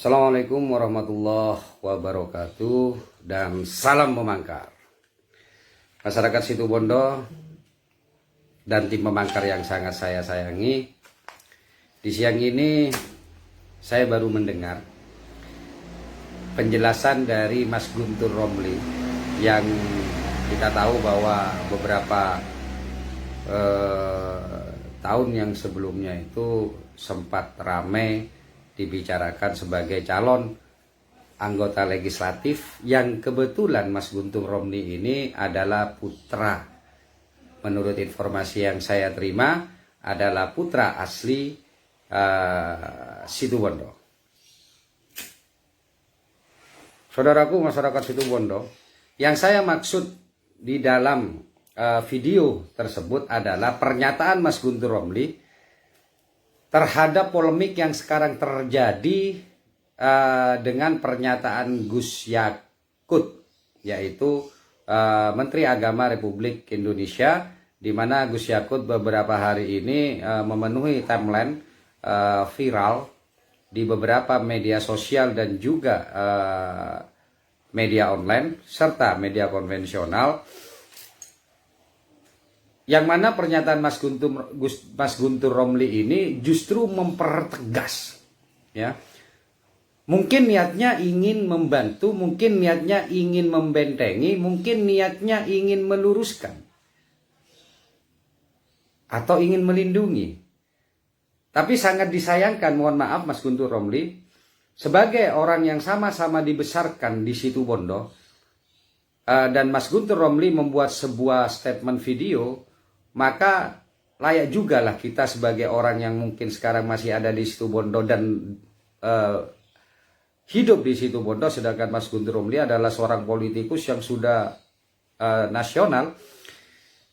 Assalamualaikum warahmatullahi wabarakatuh dan salam memangkar. Masyarakat Situbondo dan tim memangkar yang sangat saya sayangi. Di siang ini saya baru mendengar penjelasan dari Mas Guntur Romli yang kita tahu bahwa beberapa tahun yang sebelumnya itu sempat ramai dibicarakan sebagai calon anggota legislatif yang kebetulan Mas Guntur Romli ini adalah putra, menurut informasi yang saya terima adalah putra asli Situbondo. Saudaraku masyarakat Situbondo, yang saya maksud di dalam video tersebut adalah pernyataan Mas Guntur Romli terhadap polemik yang sekarang terjadi dengan pernyataan Gus Yakut, yaitu Menteri Agama Republik Indonesia, di mana Gus Yakut beberapa hari ini memenuhi timeline viral di beberapa media sosial dan juga media online serta media konvensional. Yang mana pernyataan Mas Guntur Romli ini justru mempertegas, ya. Mungkin niatnya ingin membantu, mungkin niatnya ingin membentengi, mungkin niatnya ingin meluruskan atau ingin melindungi. Tapi sangat disayangkan, mohon maaf Mas Guntur Romli, sebagai orang yang sama-sama dibesarkan di Situbondo, dan Mas Guntur Romli membuat sebuah statement video, maka layak juga lah kita sebagai orang yang mungkin sekarang masih ada di Situbondo dan hidup di Situbondo, sedangkan Mas Guntur Romli adalah seorang politikus yang sudah nasional.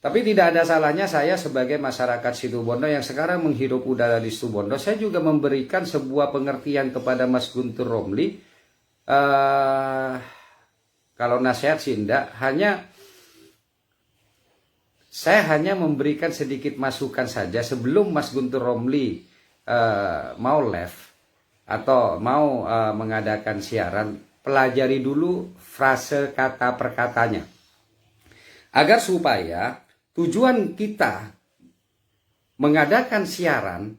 Tapi tidak ada salahnya saya sebagai masyarakat Situbondo yang sekarang menghirup udara di Situbondo, saya juga memberikan sebuah pengertian kepada Mas Guntur Romli. Kalau nasihat sih enggak, saya hanya memberikan sedikit masukan saja sebelum Mas Guntur Romli mau live atau mau mengadakan siaran. Pelajari dulu frase kata per katanya, agar supaya tujuan kita mengadakan siaran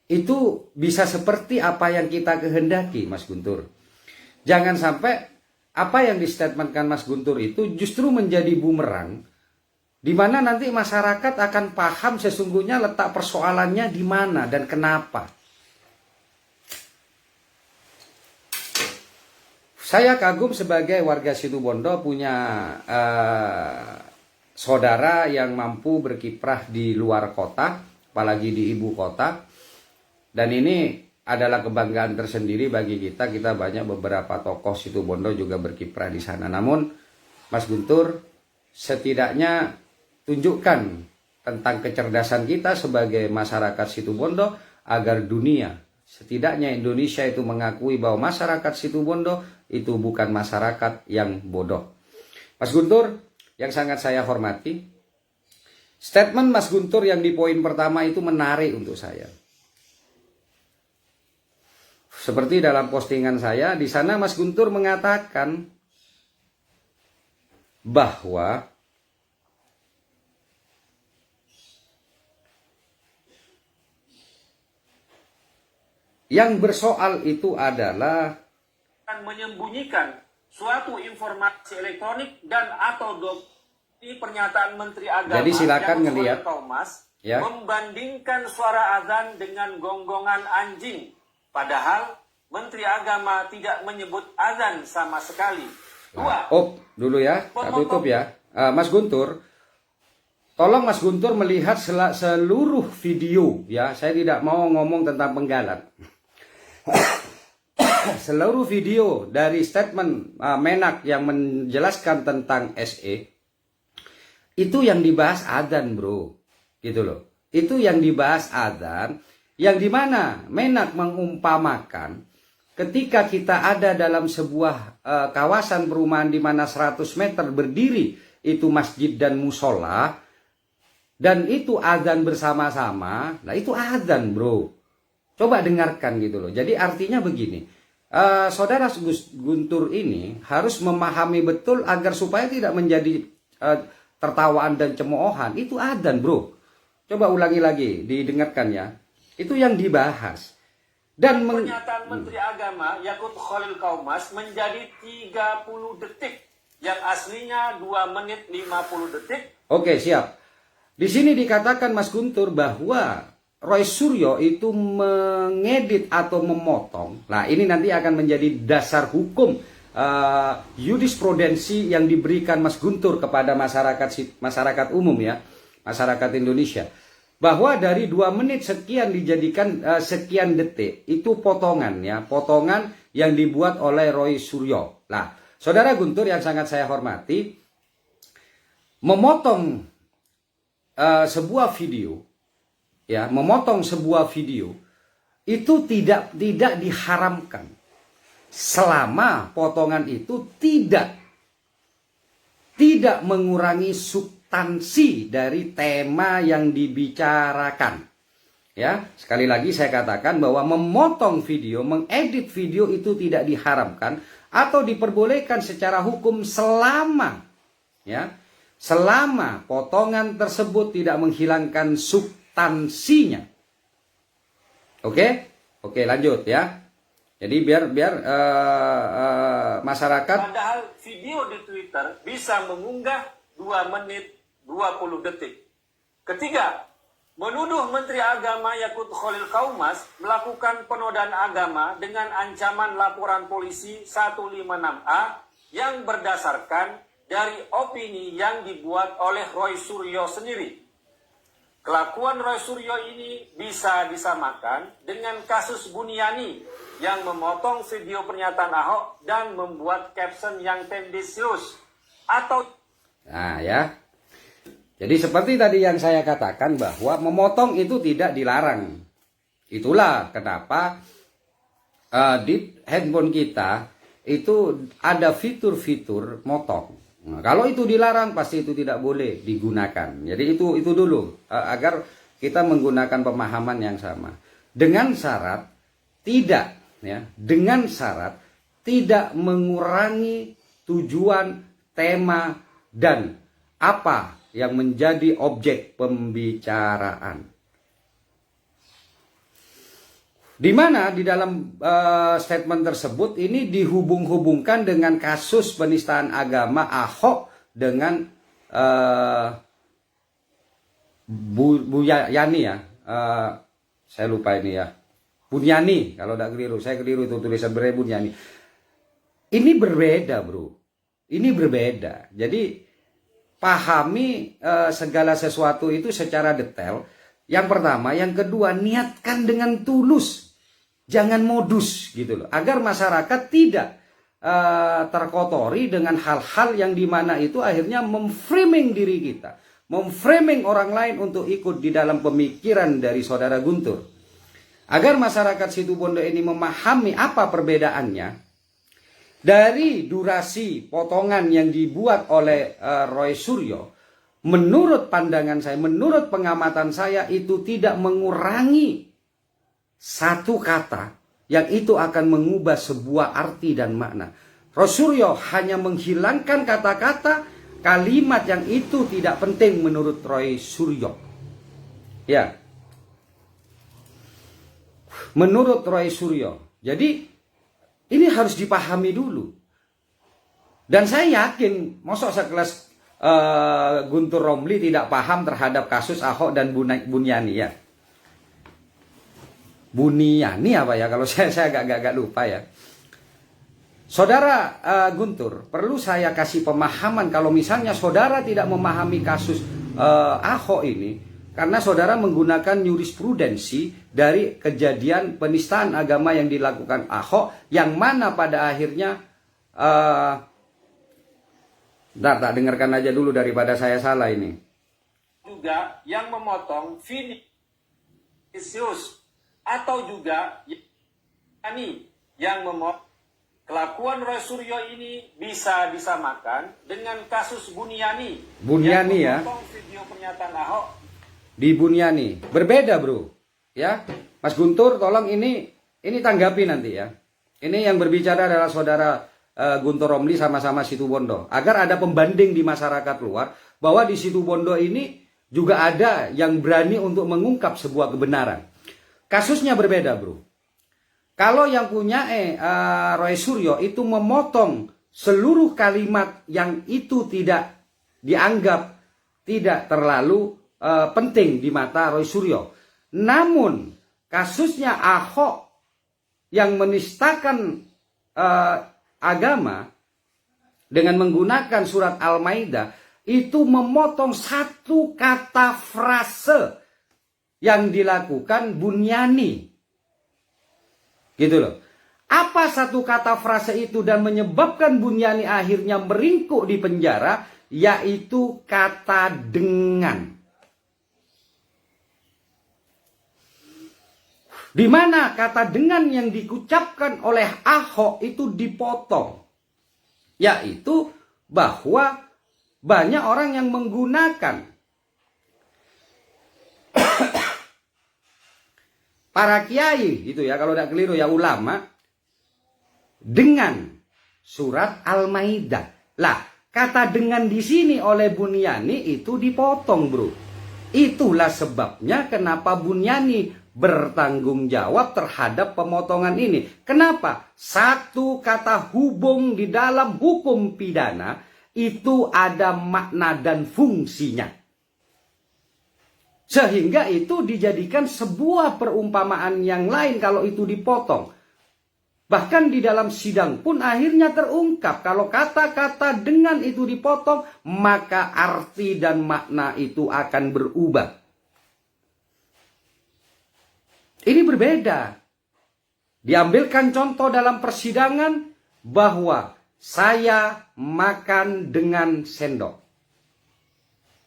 itu bisa seperti apa yang kita kehendaki, Mas Guntur. Jangan sampai apa yang distatementkan Mas Guntur itu justru menjadi bumerang, di mana nanti masyarakat akan paham sesungguhnya letak persoalannya di mana dan kenapa. Saya kagum sebagai warga Situbondo punya saudara yang mampu berkiprah di luar kota, apalagi di ibu kota. Dan ini adalah kebanggaan tersendiri bagi kita. Kita banyak beberapa tokoh Situbondo juga berkiprah di sana. Namun Mas Guntur setidaknya tunjukkan tentang kecerdasan kita sebagai masyarakat Situbondo agar dunia, setidaknya Indonesia itu mengakui bahwa masyarakat Situbondo itu bukan masyarakat yang bodoh. Mas Guntur yang sangat saya hormati, statement Mas Guntur yang di poin pertama itu menarik untuk saya. Seperti dalam postingan saya, di sana Mas Guntur mengatakan bahwa yang bersoal itu adalah menyembunyikan suatu informasi elektronik dan atau ini pernyataan Menteri Agama. Jadi silakan ngelihat Thomas ya, membandingkan suara azan dengan gonggongan anjing, padahal Menteri Agama tidak menyebut azan sama sekali. Dua. Dulu ya, tutup ya. Mas Guntur, tolong Mas Guntur melihat seluruh video ya. Saya tidak mau ngomong tentang penggalan. Seluruh video dari statement Menak yang menjelaskan tentang SE itu yang dibahas adzan, bro, gitu loh. Itu yang dibahas adzan, yang dimana Menak mengumpamakan ketika kita ada dalam sebuah kawasan perumahan di mana 100 meter berdiri itu masjid dan musola, dan itu adzan bersama-sama. Nah itu adzan, bro. Coba dengarkan gitu loh. Jadi artinya begini, Saudara Guntur ini harus memahami betul agar supaya tidak menjadi tertawaan dan cemoohan. Itu adzan, bro. Coba ulangi lagi, didengarkan ya. Itu yang dibahas. Dan Pernyataan Menteri Agama Yakut Khalil Kaumas menjadi 30 detik, yang aslinya 2 menit 50 detik. Oke, siap. Di sini dikatakan Mas Guntur bahwa Roy Suryo itu mengedit atau memotong. Nah, ini nanti akan menjadi dasar hukum jurisprudensi yang diberikan Mas Guntur kepada masyarakat umum ya, masyarakat Indonesia. Bahwa dari 2 menit sekian dijadikan sekian detik, itu potongan ya, potongan yang dibuat oleh Roy Suryo. Nah, Saudara Guntur yang sangat saya hormati, memotong sebuah video ya, memotong sebuah video itu tidak diharamkan selama potongan itu tidak mengurangi substansi dari tema yang dibicarakan. Ya, sekali lagi saya katakan bahwa memotong video, mengedit video itu tidak diharamkan atau diperbolehkan secara hukum selama ya, selama potongan tersebut tidak menghilangkan substansinya. Oke, lanjut ya. Jadi biar masyarakat. Padahal video di Twitter bisa mengunggah 2 menit 20 detik. Ketiga, menuduh Menteri Agama Yakut Khalil Kaumas melakukan penodaan agama dengan ancaman laporan polisi 156A yang berdasarkan dari opini yang dibuat oleh Roy Suryo sendiri. Kelakuan Roy Suryo ini bisa disamakan dengan kasus Buniani yang memotong video pernyataan Ahok dan membuat caption yang tendensius atau... Nah ya, jadi seperti tadi yang saya katakan bahwa memotong itu tidak dilarang. Itulah kenapa di handphone kita itu ada fitur-fitur motong. Nah, kalau itu dilarang pasti itu tidak boleh digunakan. Jadi itu dulu agar kita menggunakan pemahaman yang sama. Dengan syarat tidak ya, dengan syarat tidak mengurangi tujuan, tema dan apa yang menjadi objek pembicaraan. Di mana di dalam statement tersebut ini dihubung-hubungkan dengan kasus penistaan agama Ahok dengan Bu Yani ya. Saya lupa ini ya. Buniani kalau tidak keliru. Saya keliru itu tulisan Buniani. Ini berbeda, bro. Ini berbeda. Jadi pahami segala sesuatu itu secara detail. Yang pertama, yang kedua, niatkan dengan tulus. Jangan modus gitu loh, agar masyarakat tidak terkotori dengan hal-hal yang dimana itu akhirnya memframing diri kita, memframing orang lain untuk ikut di dalam pemikiran dari saudara Guntur. Agar masyarakat Situbondo ini memahami apa perbedaannya dari durasi potongan yang dibuat oleh Roy Suryo. Menurut pandangan saya, menurut pengamatan saya itu tidak mengurangi satu kata yang itu akan mengubah sebuah arti dan makna. Roy Suryo hanya menghilangkan kata-kata, kalimat yang itu tidak penting menurut Roy Suryo. Ya. Menurut Roy Suryo. Jadi ini harus dipahami dulu. Dan saya yakin, mosok sekelas Guntur Romli tidak paham terhadap kasus Ahok dan Buniani ya. Buniani apa ya, kalau saya agak lupa ya. Saudara Guntur, perlu saya kasih pemahaman kalau misalnya saudara tidak memahami kasus Ahok ini, karena saudara menggunakan jurisprudensi dari kejadian penistaan agama yang dilakukan Ahok, yang mana pada akhirnya tak dengarkan aja dulu daripada saya salah ini. Juga yang memotong Vinicius atau juga ini yang memotong. Kelakuan Roy Suryo ini bisa disamakan dengan kasus Buniani. Buniani ya. Video pernyataan Ahok. Di Buniani. Berbeda, bro. Ya. Mas Guntur tolong ini tanggapi nanti ya. Ini yang berbicara adalah saudara Guntur Romli sama-sama Situbondo. Agar ada pembanding di masyarakat luar bahwa di Situbondo ini juga ada yang berani untuk mengungkap sebuah kebenaran. Kasusnya berbeda, bro. Kalau yang punya Roy Suryo itu memotong seluruh kalimat yang itu tidak dianggap tidak terlalu penting di mata Roy Suryo. Namun kasusnya Ahok yang menistakan agama dengan menggunakan surat Al-Maidah itu memotong satu kata frase yang dilakukan Buniani. Gitu loh. Apa satu kata frase itu dan menyebabkan Buniani akhirnya meringkuk di penjara, yaitu kata dengan. Di mana kata dengan yang diucapkan oleh Ahok itu dipotong. Yaitu bahwa banyak orang yang menggunakan para kiai gitu ya, kalau tidak keliru ya ulama, dengan surat Al-Maidah. Lah, kata dengan di sini oleh Buniani itu dipotong, bro. Itulah sebabnya kenapa Buniani bertanggung jawab terhadap pemotongan ini. Kenapa? Satu kata hubung di dalam hukum pidana itu ada makna dan fungsinya. Sehingga itu dijadikan sebuah perumpamaan yang lain kalau itu dipotong. Bahkan di dalam sidang pun akhirnya terungkap kalau kata-kata dengan itu dipotong, maka arti dan makna itu akan berubah. Ini berbeda. Diambilkan contoh dalam persidangan bahwa saya makan dengan sendok.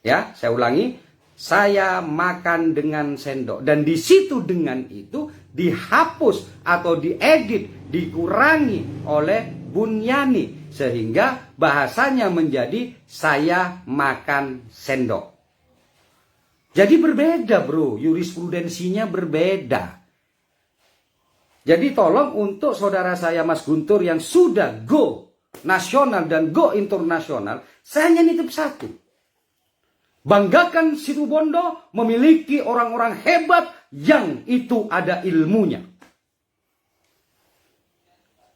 Ya, saya ulangi, saya makan dengan sendok. Dan di situ dengan itu dihapus atau diedit, dikurangi oleh Buniani. Sehingga bahasanya menjadi saya makan sendok. Jadi berbeda, bro, jurisprudensinya berbeda. Jadi tolong untuk saudara saya Mas Guntur yang sudah go nasional dan go internasional, saya hanya nitip satu. Banggakan Situbondo memiliki orang-orang hebat yang itu ada ilmunya.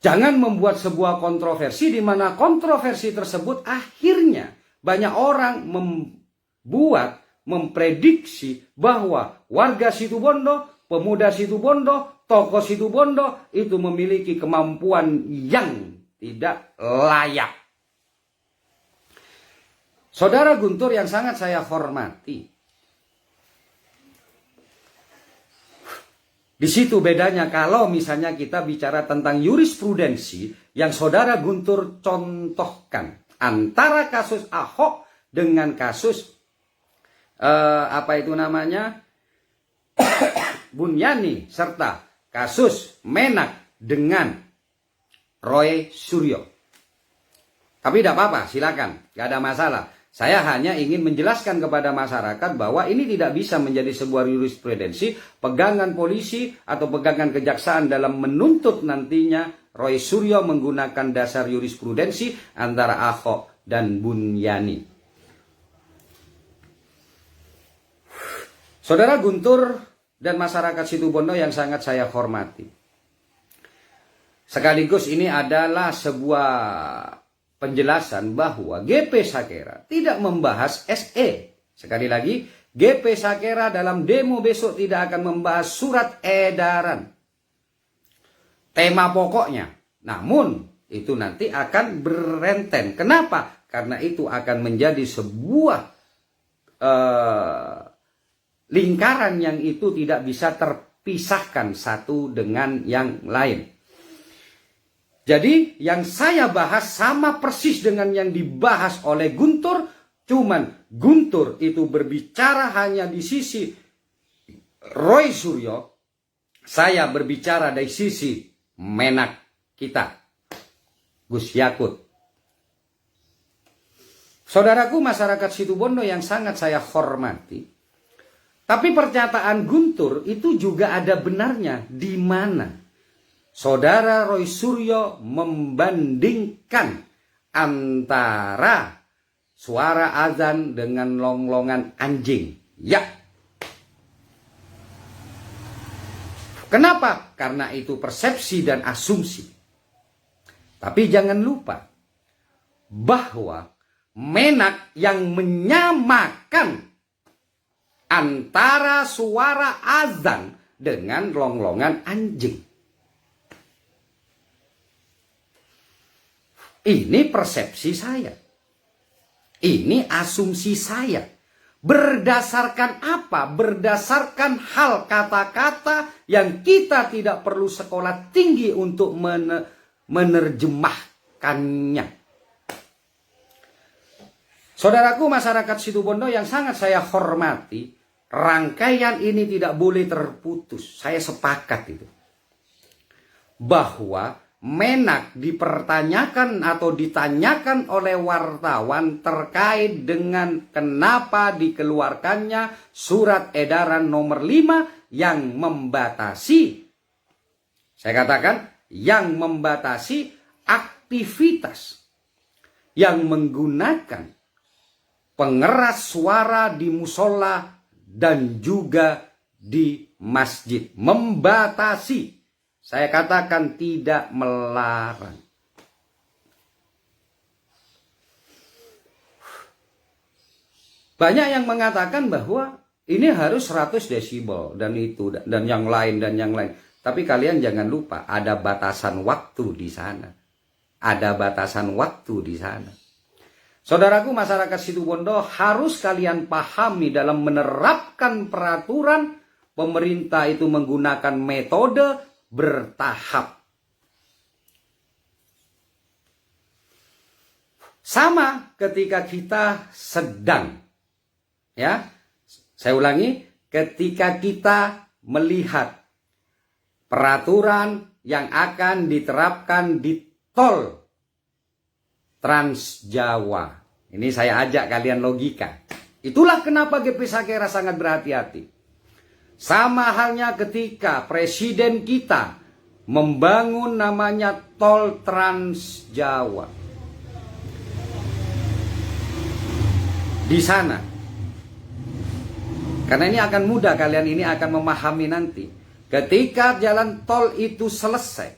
Jangan membuat sebuah kontroversi di mana kontroversi tersebut akhirnya banyak orang memprediksi bahwa warga Situbondo, pemuda Situbondo, tokoh Situbondo itu memiliki kemampuan yang tidak layak. Saudara Guntur yang sangat saya hormati, di situ bedanya kalau misalnya kita bicara tentang jurisprudensi yang saudara Guntur contohkan antara kasus Ahok dengan kasus Buniani serta kasus Menak dengan Roy Suryo. Tapi tidak apa-apa, silakan, gak ada masalah. Saya hanya ingin menjelaskan kepada masyarakat bahwa ini tidak bisa menjadi sebuah jurisprudensi pegangan polisi atau pegangan kejaksaan dalam menuntut nantinya Roy Suryo menggunakan dasar jurisprudensi antara Ahok dan Buniani. Saudara Guntur dan masyarakat Situbondo yang sangat saya hormati. Sekaligus ini adalah sebuah penjelasan bahwa GP Sakera tidak membahas SE. Sekali lagi, GP Sakera dalam demo besok tidak akan membahas surat edaran. Tema pokoknya. Namun, itu nanti akan berrenten. Kenapa? Karena itu akan menjadi sebuah lingkaran yang itu tidak bisa terpisahkan satu dengan yang lain. Jadi yang saya bahas sama persis dengan yang dibahas oleh Guntur. Cuman Guntur itu berbicara hanya di sisi Roy Suryo. Saya berbicara dari sisi Menak kita, Gus Yakut. Saudaraku masyarakat Situbondo yang sangat saya hormati. Tapi pernyataan Guntur itu juga ada benarnya. Di mana? Saudara Roy Suryo membandingkan antara suara azan dengan longlongan anjing. Ya. Kenapa? Karena itu persepsi dan asumsi. Tapi jangan lupa bahwa Menak yang menyamakan antara suara azan dengan longlongan anjing. Ini persepsi saya. Ini asumsi saya. Berdasarkan apa? Berdasarkan hal kata-kata yang kita tidak perlu sekolah tinggi untuk menerjemahkannya. Saudaraku masyarakat Situbondo yang sangat saya hormati, rangkaian ini tidak boleh terputus. Saya sepakat itu. Bahwa Menak dipertanyakan atau ditanyakan oleh wartawan terkait dengan kenapa dikeluarkannya surat edaran nomor 5 yang membatasi, saya katakan, yang membatasi aktivitas yang menggunakan pengeras suara di musola dan juga di masjid. Membatasi. Saya katakan tidak melarang. Banyak yang mengatakan bahwa ini harus 100 desibel dan itu dan yang lain dan yang lain. Tapi kalian jangan lupa ada batasan waktu di sana. Ada batasan waktu di sana. Saudaraku masyarakat Situbondo, harus kalian pahami dalam menerapkan peraturan, pemerintah itu menggunakan metode bertahap. Sama ketika kita sedang, ya, saya ulangi, ketika kita melihat peraturan yang akan diterapkan di tol Trans Jawa. Ini saya ajak kalian logika. Itulah kenapa GP Sakera sangat berhati-hati. Sama halnya ketika presiden kita membangun namanya tol Trans Jawa. Di sana. Karena ini akan mudah, kalian ini akan memahami nanti. Ketika jalan tol itu selesai,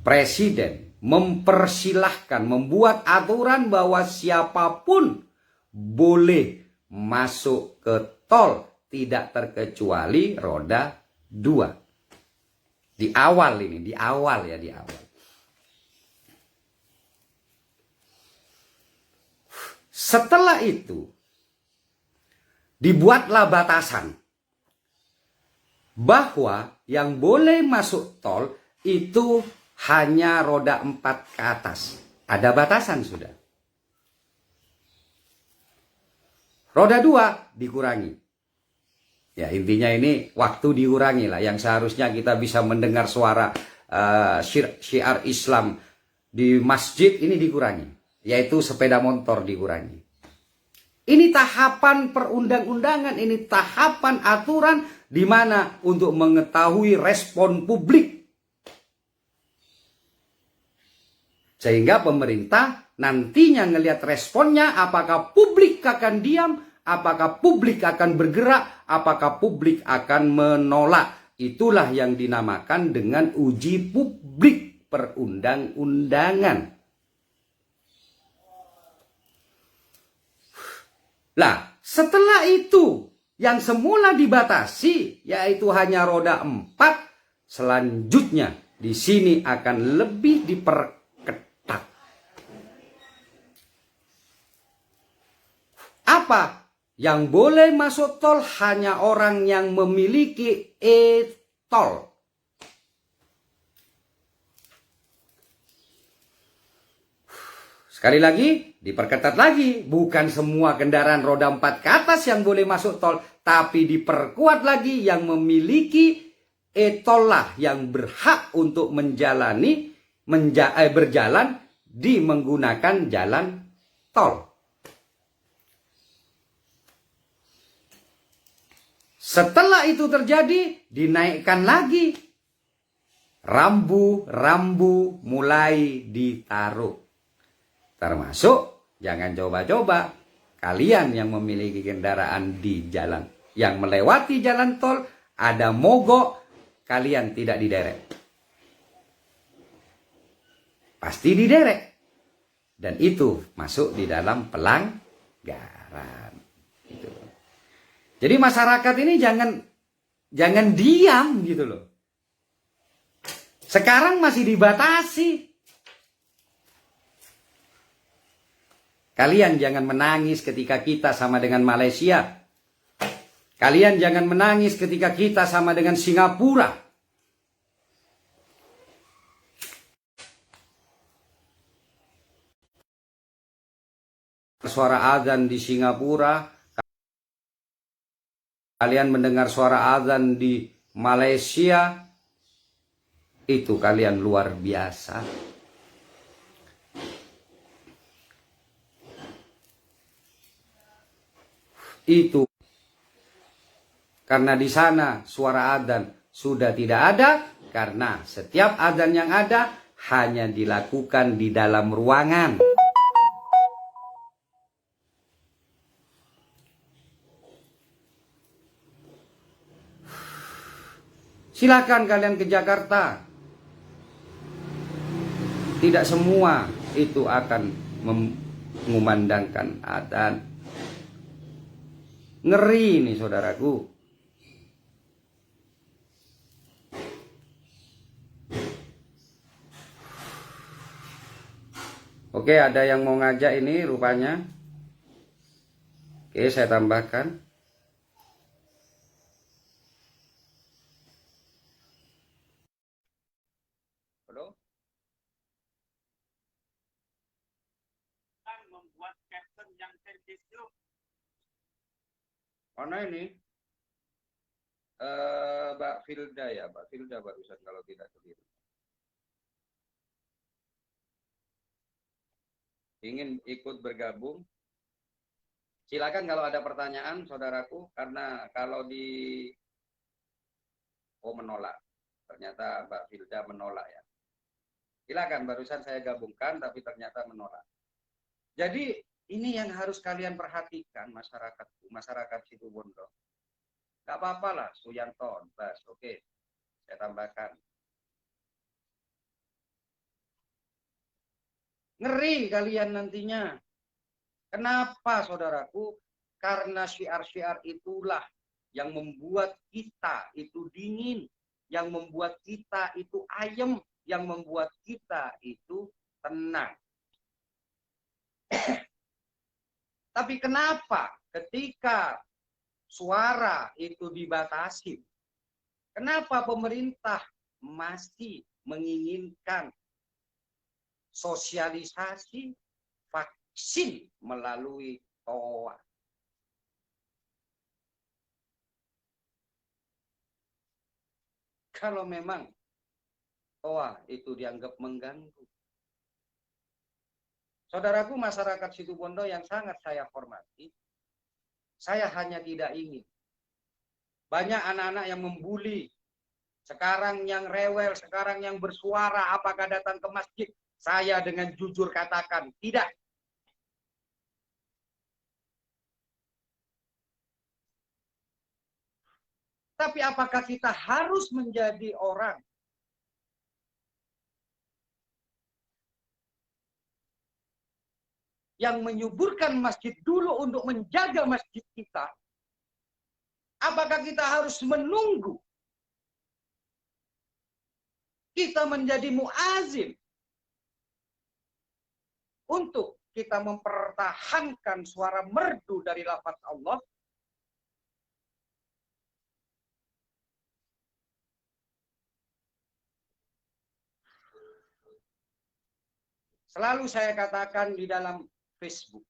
presiden mempersilahkan, membuat aturan bahwa siapapun boleh masuk ke tol, tidak terkecuali roda 2. Di awal ini, di awal. Setelah itu, dibuatlah batasan bahwa yang boleh masuk tol itu hanya roda 4 ke atas. Ada batasan sudah. Roda 2 dikurangi. Ya, intinya ini waktu dikurangi lah. Yang seharusnya kita bisa mendengar suara syiar Islam di masjid ini dikurangi. Yaitu sepeda motor dikurangi. Ini tahapan perundang-undangan, ini tahapan aturan di mana untuk mengetahui respon publik. Sehingga pemerintah nantinya ngelihat responnya, apakah publik akan diam, apakah publik akan bergerak, apakah publik akan menolak. Itulah yang dinamakan dengan uji publik perundang-undangan. Nah, setelah itu yang semula dibatasi yaitu hanya roda 4, selanjutnya di sini akan lebih diperketat. Apa? Yang boleh masuk tol hanya orang yang memiliki e-tol. Sekali lagi, diperketat lagi. Bukan semua kendaraan roda 4 ke atas yang boleh masuk tol. Tapi diperkuat lagi yang memiliki e-tol lah yang berhak untuk berjalan di menggunakan jalan tol. Setelah itu terjadi, dinaikkan lagi Rambu-rambu mulai ditaruh. Termasuk jangan coba-coba kalian yang memiliki kendaraan di jalan, yang melewati jalan tol, ada mogok, kalian tidak diderek. Pasti diderek. Dan itu masuk di dalam pelanggaran. Gitu. Jadi masyarakat ini jangan diam gitu loh. Sekarang masih dibatasi. Kalian jangan menangis ketika kita sama dengan Malaysia. Kalian jangan menangis ketika kita sama dengan Singapura. Suara azan di Singapura, kalian mendengar suara azan di Malaysia, itu kalian luar biasa. Itu karena di sana suara adzan sudah tidak ada, karena setiap adzan yang ada hanya dilakukan di dalam ruangan. Silakan kalian ke Jakarta. Tidak semua itu akan mengumandangkan adzan. Ngeri nih saudaraku. Oke, ada yang mau ngajak ini rupanya. Oke, saya tambahkan. Halo? Membuat caption yang sensitif. Mana ini? Mbak Filda ya, Mbak Filda barusan kalau tidak keliru. Ingin ikut bergabung? Silakan kalau ada pertanyaan, saudaraku. Karena kalau menolak, ternyata Mbak Filda menolak ya. Silakan, barusan saya gabungkan, tapi ternyata menolak. Jadi ini yang harus kalian perhatikan masyarakat Situbondo. Gak apa-apa lah, Suyanto, Bas, oke. Saya tambahkan. Ngeri kalian nantinya. Kenapa saudaraku? Karena syiar-syiar itulah yang membuat kita itu dingin, yang membuat kita itu ayem, yang membuat kita itu tenang. Tapi kenapa ketika suara itu dibatasi? Kenapa pemerintah masih menginginkan sosialisasi vaksin melalui TOA? Kalau memang TOA itu dianggap mengganggu. Saudaraku masyarakat Situbondo yang sangat saya hormati, saya hanya tidak ingin banyak anak-anak yang membuli, sekarang yang rewel, sekarang yang bersuara apakah datang ke masjid. Saya dengan jujur katakan tidak. Tapi apakah kita harus menjadi orang yang menyuburkan masjid dulu untuk menjaga masjid kita? Apakah kita harus menunggu kita menjadi muazin untuk kita mempertahankan suara merdu dari lafaz Allah? Selalu saya katakan di dalam Facebook,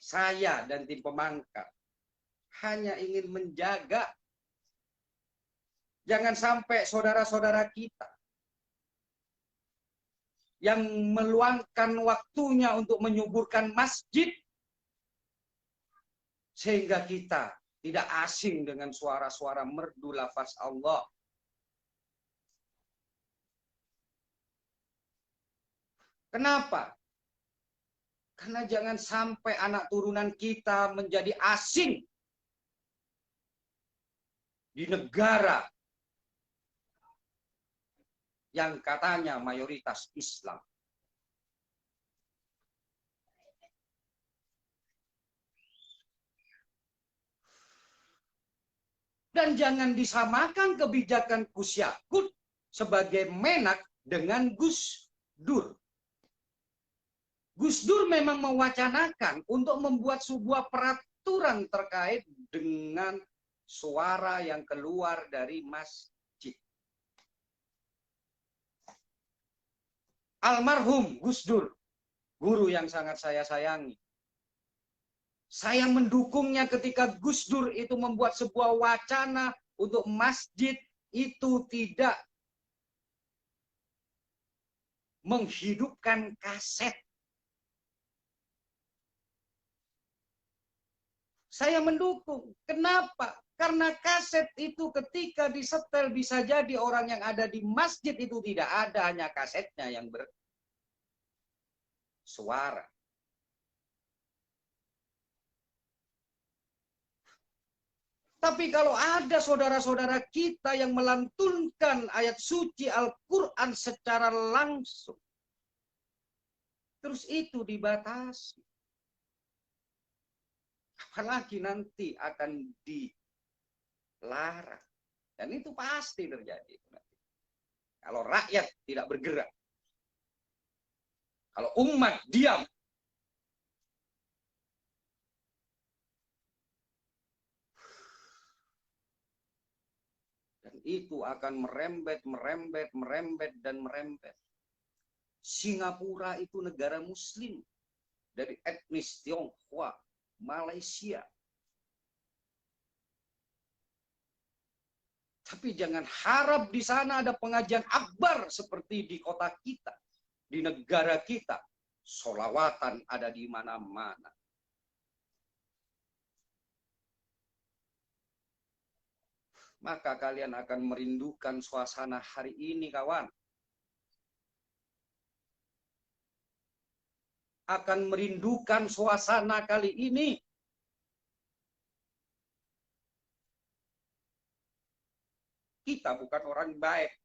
saya dan tim pemangkat hanya ingin menjaga jangan sampai saudara-saudara kita yang meluangkan waktunya untuk menyuburkan masjid sehingga kita tidak asing dengan suara-suara merdu lafaz Allah. Kenapa? Karena jangan sampai anak turunan kita menjadi asing di negara yang katanya mayoritas Islam. Dan jangan disamakan kebijakan Gus Yakut sebagai Menak dengan Gus Dur. Gus Dur memang mewacanakan untuk membuat sebuah peraturan terkait dengan suara yang keluar dari masjid. Almarhum Gus Dur, guru yang sangat saya sayangi. Saya mendukungnya ketika Gus Dur itu membuat sebuah wacana untuk masjid itu tidak menghidupkan kaset. Saya mendukung. Kenapa? Karena kaset itu ketika disetel bisa jadi orang yang ada di masjid itu tidak ada, hanya kasetnya yang bersuara. Tapi kalau ada saudara-saudara kita yang melantunkan ayat suci Al-Quran secara langsung, terus itu dibatasi. Apalagi nanti akan dilarang. Dan itu pasti terjadi. Kalau rakyat tidak bergerak. Kalau umat diam. Dan itu akan merembet, dan merembet. Singapura itu negara muslim. Dari etnis Tionghoa, Malaysia. Tapi jangan harap di sana ada pengajian akbar seperti di kota kita, di negara kita. Sholawatan ada di mana-mana. Maka kalian akan merindukan suasana hari ini, kawan. Akan merindukan suasana kali ini. Kita bukan orang baik.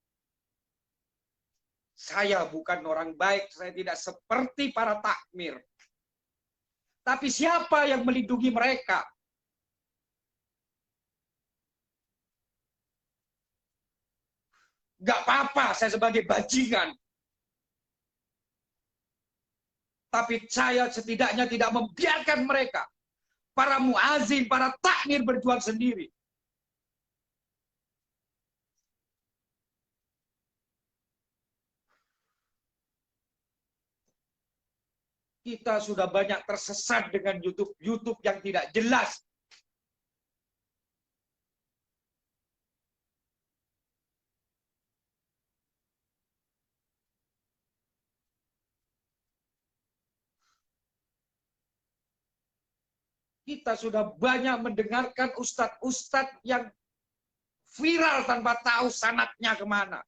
Saya bukan orang baik. Saya tidak seperti para takmir. Tapi siapa yang melindungi mereka? Gak apa-apa saya sebagai bajingan. Tapi saya setidaknya tidak membiarkan mereka. Para muazin, para takmir berjuang sendiri. Kita sudah banyak tersesat dengan YouTube yang tidak jelas. Kita sudah banyak mendengarkan ustadz-ustadz yang viral tanpa tahu sanadnya kemana.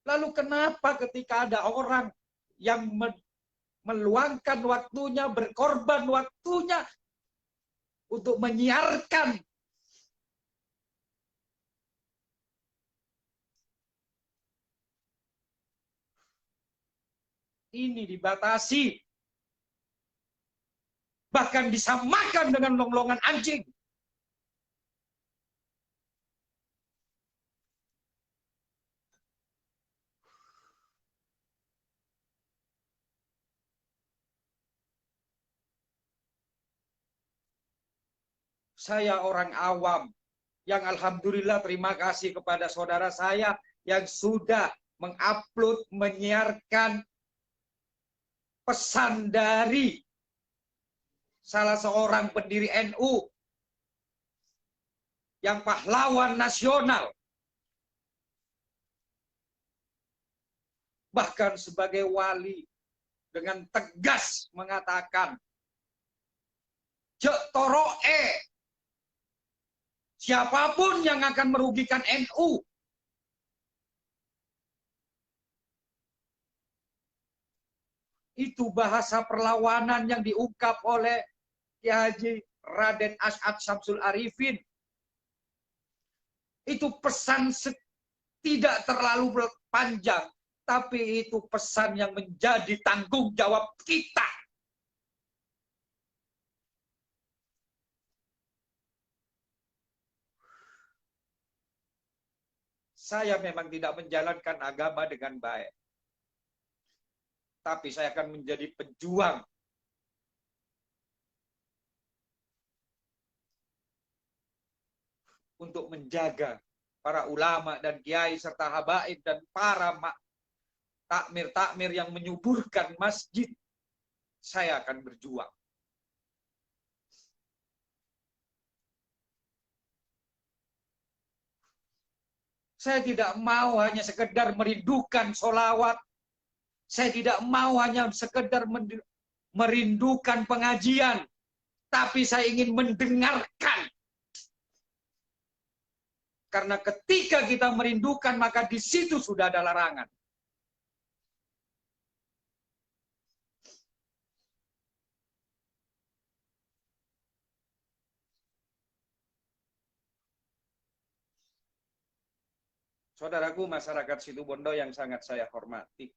Lalu kenapa ketika ada orang yang meluangkan waktunya, berkorban waktunya untuk menyiarkan ini dibatasi, bahkan disamakan dengan longlongan anjing. Saya orang awam yang alhamdulillah terima kasih kepada saudara saya yang sudah mengupload, menyiarkan pesan dari salah seorang pendiri NU yang pahlawan nasional. Bahkan sebagai wali dengan tegas mengatakan, Cek toroe, siapapun yang akan merugikan NU, itu bahasa perlawanan yang diungkap oleh Kiai Haji Raden As'ad Syamsul Arifin. Itu pesan tidak terlalu panjang, tapi itu pesan yang menjadi tanggung jawab kita. Saya memang tidak menjalankan agama dengan baik, tapi saya akan menjadi pejuang untuk menjaga para ulama dan kiai serta habaib dan para takmir-takmir yang menyuburkan masjid. Saya akan berjuang. Saya tidak mau hanya sekedar merindukan sholawat. Saya tidak mau hanya sekedar merindukan pengajian. Tapi saya ingin mendengarkan. Karena ketika kita merindukan, maka di situ sudah ada larangan. Saudaraku masyarakat Situbondo yang sangat saya hormati.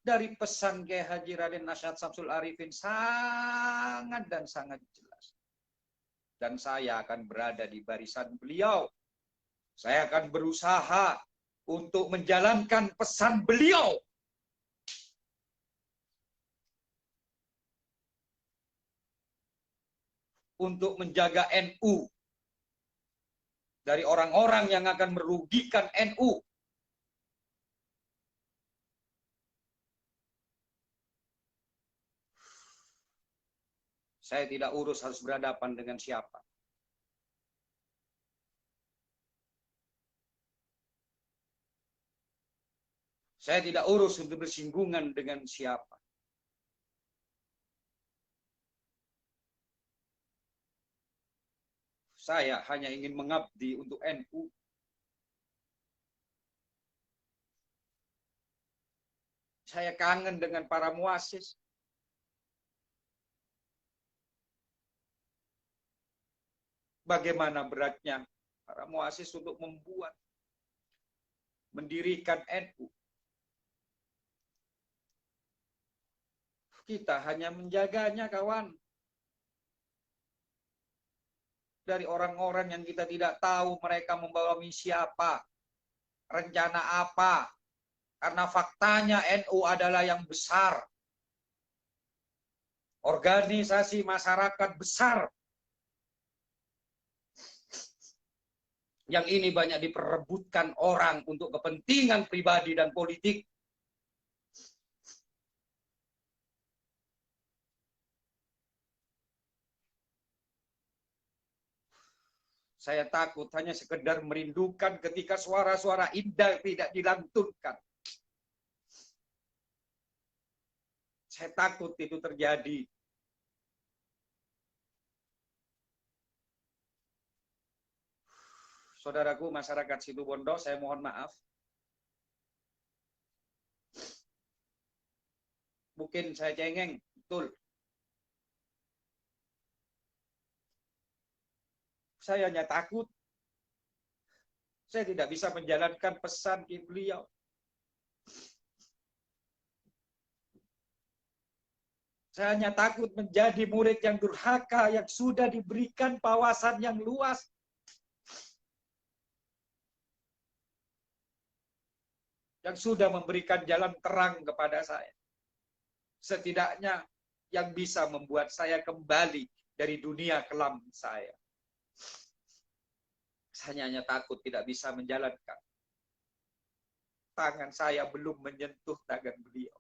Dari pesan Kiai Haji Raden As'ad Syamsul Arifin sangat dan sangat jelas. Dan saya akan berada di barisan beliau. Saya akan berusaha untuk menjalankan pesan beliau. Untuk menjaga NU dari orang-orang yang akan merugikan NU. Saya tidak urus harus berhadapan dengan siapa. Saya tidak urus untuk bersinggungan dengan siapa. Saya hanya ingin mengabdi untuk NU. Saya kangen dengan para muasis. Bagaimana beratnya para muasis untuk mendirikan NU. Kita hanya menjaganya, kawan. Dari orang-orang yang kita tidak tahu mereka membawa misi apa, rencana apa. Karena faktanya NU adalah yang besar. Organisasi masyarakat besar. Yang ini banyak diperebutkan orang untuk kepentingan pribadi dan politik. Saya takut hanya sekedar merindukan ketika suara-suara indah tidak dilantunkan. Saya takut itu terjadi. Saudaraku masyarakat Situbondo, saya mohon maaf. Mungkin saya cengeng, betul. Saya hanya takut. Saya tidak bisa menjalankan pesan beliau. Saya hanya takut menjadi murid yang durhaka, yang sudah diberikan wawasan yang luas. Yang sudah memberikan jalan terang kepada saya. Setidaknya yang bisa membuat saya kembali dari dunia kelam saya. Saya hanya takut tidak bisa menjalankan. Tangan saya belum menyentuh tangan beliau.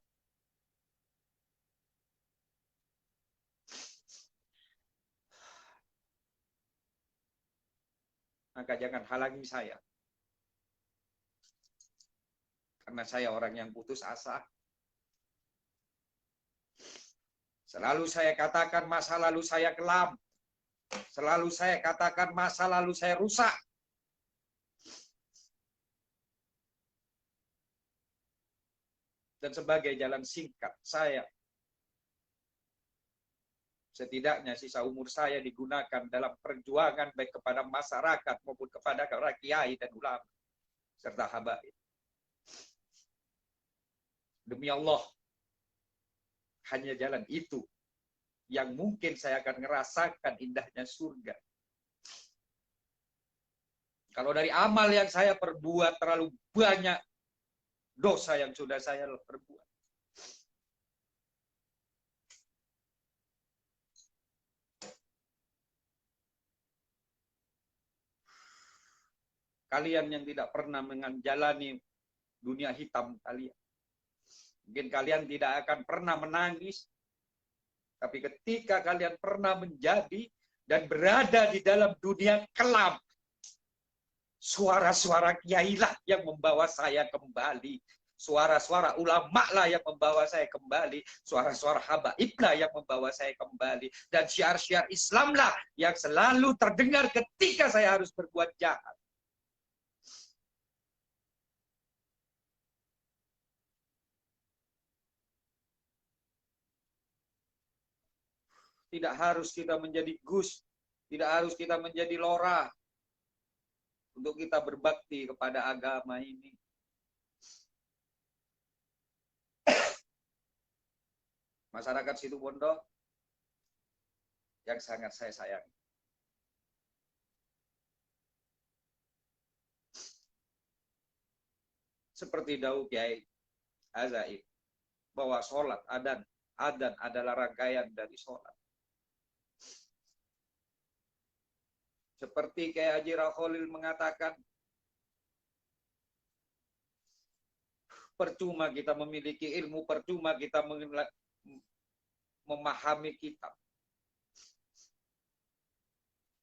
maka jangan halangi saya. Karena saya orang yang putus asa. Selalu saya katakan masa lalu saya kelam. Selalu saya katakan masa lalu saya rusak. Dan sebagai jalan singkat saya, setidaknya sisa umur saya digunakan dalam perjuangan baik kepada masyarakat maupun kepada para kiai dan ulama serta habaib. Demi Allah, hanya jalan itu yang mungkin saya akan ngerasakan indahnya surga. Kalau dari amal yang saya perbuat terlalu banyak dosa yang sudah saya perbuat. Kalian yang tidak pernah menjalani dunia hitam kalian. Mungkin kalian tidak akan pernah menangis. Tapi ketika kalian pernah menjadi dan berada di dalam dunia kelam, suara-suara kiailah yang membawa saya kembali. Suara-suara ulama lah yang membawa saya kembali. Suara-suara habaib lah yang membawa saya kembali. Dan syiar-syiar Islam lah yang selalu terdengar ketika saya harus berbuat jahat. Tidak harus kita menjadi Gus. Tidak harus kita menjadi Lora. Untuk kita berbakti kepada agama ini. Masyarakat Situbondo yang sangat saya sayangi. Seperti dawuh Kiai Azaib, bahwa sholat adan adalah rangkaian dari sholat. Seperti Kiai Haji Khalil mengatakan, percuma kita memiliki ilmu, percuma kita memahami kitab.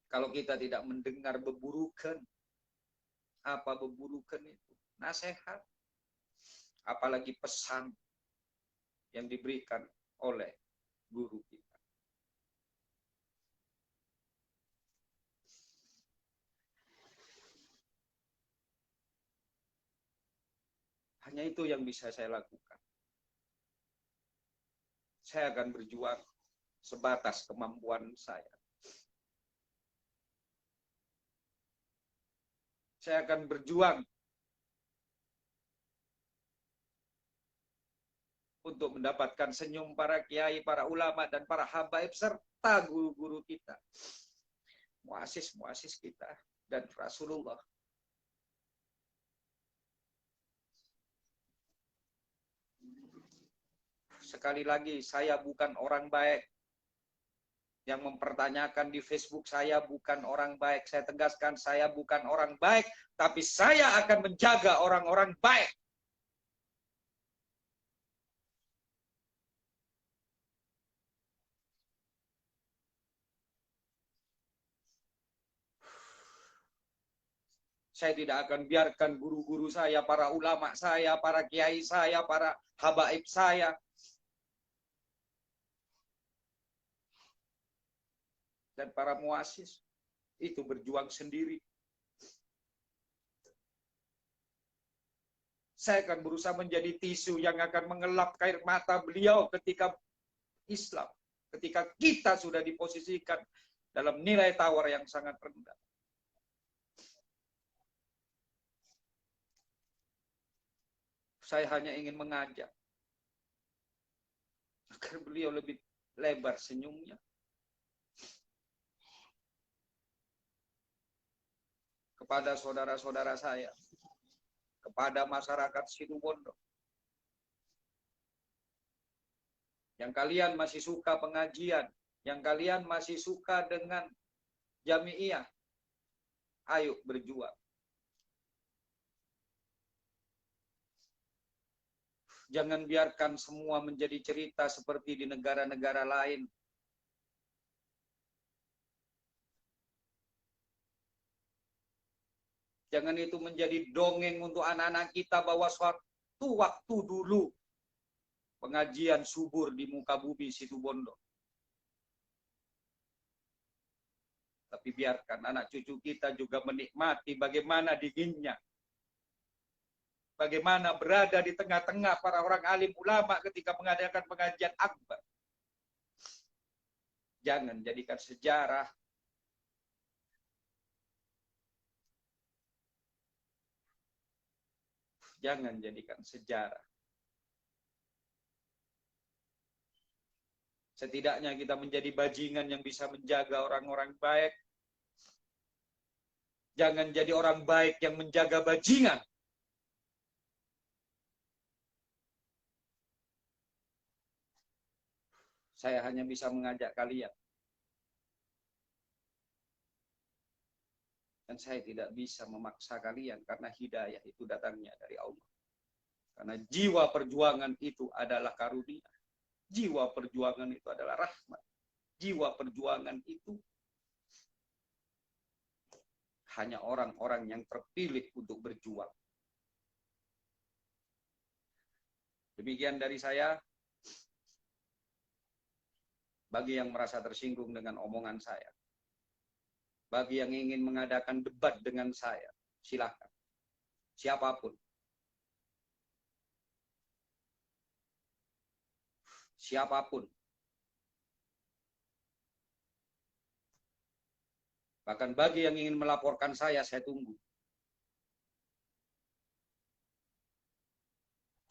Kalau kita tidak mendengar beburukan, apa beburukan itu? Nasihat. Apalagi pesan yang diberikan oleh guru kita. Hanya itu yang bisa saya lakukan. Saya akan berjuang sebatas kemampuan saya. Saya akan berjuang untuk mendapatkan senyum para kiai, para ulama, dan para habaib, serta guru-guru kita. Muasis-muasis kita, dan Rasulullah. Sekali lagi, saya bukan orang baik. Yang mempertanyakan di Facebook, saya bukan orang baik. Saya tegaskan, saya bukan orang baik. Tapi saya akan menjaga orang-orang baik. Saya tidak akan biarkan guru-guru saya, para ulama saya, para kiai saya, para habaib saya dan para muasis itu berjuang sendiri. Saya akan berusaha menjadi tisu yang akan mengelap air mata beliau ketika Islam, ketika kita sudah diposisikan dalam nilai tawar yang sangat rendah. Saya hanya ingin mengajak agar beliau lebih lebar senyumnya. Kepada saudara-saudara saya, kepada masyarakat Situbondo, yang kalian masih suka pengajian, yang kalian masih suka dengan jami'iyah, ayo berjuang. Jangan biarkan semua menjadi cerita seperti di negara-negara lain. Jangan itu menjadi dongeng untuk anak-anak kita bahwa suatu waktu dulu pengajian subur di muka bumi Situbondo. Tapi biarkan anak cucu kita juga menikmati bagaimana dinginnya. Bagaimana berada di tengah-tengah para orang alim ulama ketika mengadakan pengajian akbar. Jangan jadikan sejarah. Jangan jadikan sejarah. Setidaknya kita menjadi bajingan yang bisa menjaga orang-orang baik. Jangan jadi orang baik yang menjaga bajingan. Saya hanya bisa mengajak kalian. Dan saya tidak bisa memaksa kalian karena hidayah itu datangnya dari Allah. Karena jiwa perjuangan itu adalah karunia. Jiwa perjuangan itu adalah rahmat. Jiwa perjuangan itu hanya orang-orang yang terpilih untuk berjuang. Demikian dari saya. Bagi yang merasa tersinggung dengan omongan saya, bagi yang ingin mengadakan debat dengan saya, silakan. Siapapun. Siapapun. Bahkan bagi yang ingin melaporkan saya tunggu.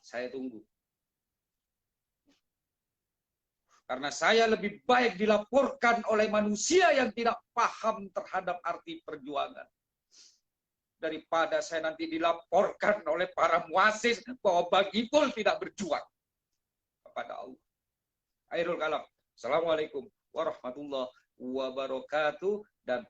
Saya tunggu. Karena saya lebih baik dilaporkan oleh manusia yang tidak paham terhadap arti perjuangan. Daripada saya nanti dilaporkan oleh para muasis bahwa Bang Ipul tidak berjuang kepada Allah. Akhirul kalam. Assalamualaikum warahmatullahi wabarakatuh. Dan